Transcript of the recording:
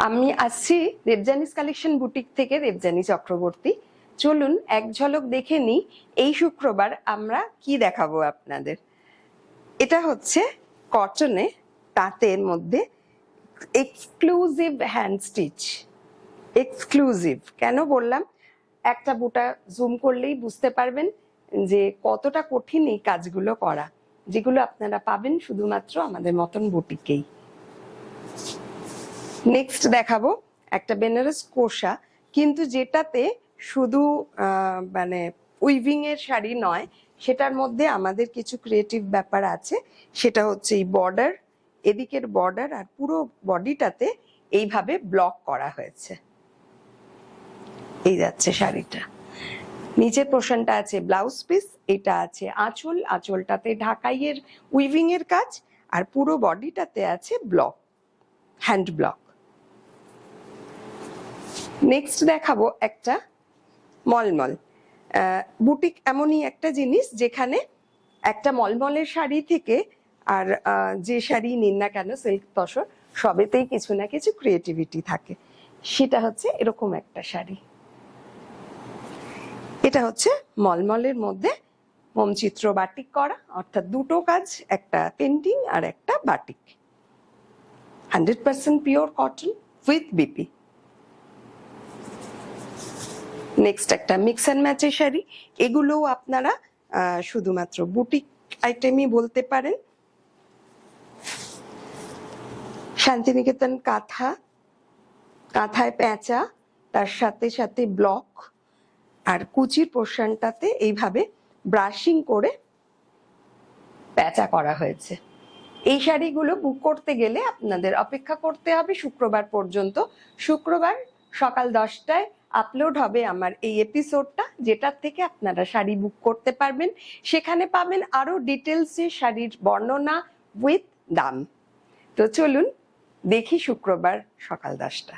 আমি আসছি দেবযানীস collection boutique থেকে, দেবযানী চক্রবর্তী। চলুন এক ঝলক দেখে নিই এই শুক্রবার আমরা কি দেখাবো আপনাদের। এটা হচ্ছে কটনে তাঁতের মধ্যে এক্সক্লুসিভ হ্যান্ড স্টিচ। এক্সক্লুসিভ কেন বললাম, একটা বুটা জুম করলেই বুঝতে পারবেন যে কতটা কঠিন এই কাজগুলো করা, যেগুলো আপনারা পাবেন শুধুমাত্র আমাদের মতন বুটিকেই। নেক্সট দেখাবো একটা বেনারস কোষা, কিন্তু যেটাতে শুধু মানে উইভিং এর শাড়ি নয়, সেটার মধ্যে আমাদের কিছু ক্রিয়েটিভ ব্যাপার আছে। সেটা হচ্ছে এই বর্ডার, এদিকের বর্ডার আর পুরো বডিটাতে এইভাবে ব্লক করা হয়েছে। এই যাচ্ছে শাড়িটা, নিচের পোর্শনটা আছে ব্লাউজ পিস, এটা আছে আঁচল, আঁচলটাতে ঢাকাইয়ের উইভিং এর কাজ, আর পুরো বডিটাতে আছে ব্লক, হ্যান্ড ব্লক। নেক্সট দেখাবো একটা মলমল। বুটিক এমনই একটা জিনিস যেখানে একটা মলমলের শাড়ি থেকে আর যে শাড়ি নিন না কেন, সিল্ক তসর, সবেতেই কিছু না কিছু ক্রিয়েটিভিটি থাকে। সেটা হচ্ছে এরকম একটা শাড়ি। এটা হচ্ছে মলমলের মধ্যে মোমচিত্র বাটিক করা, অর্থাৎ দুটো কাজ, একটা পেন্টিং আর একটা batik. 100% pure cotton with BP. Next একটা মিক্স অ্যান্ড ম্যাচের শাড়ি। এগুলোও আপনারা শুধুমাত্র বুটিক আইটেমই বলতে পারেন। শান্তিনিকেতন কাঁথা, কাঁথায় প্যাঁচা, তার সাথে সাথে ব্লক, আর কুচির পোর্শনটাতে এইভাবে ব্রাশিং করে প্যাঁচা করা হয়েছে। এই শাড়িগুলো বুক করতে গেলে আপনাদের অপেক্ষা করতে হবে শুক্রবার পর্যন্ত। শুক্রবার সকাল 10টায় আপলোড হবে আমার এই এপিসোডটা, যেটার থেকে আপনারা শাড়ি বুক করতে পারবেন। সেখানে পাবেন আরো ডিটেলসে শাড়ির বর্ণনা উইথ দাম। তো চলুন দেখি শুক্রবার সকাল 10টা।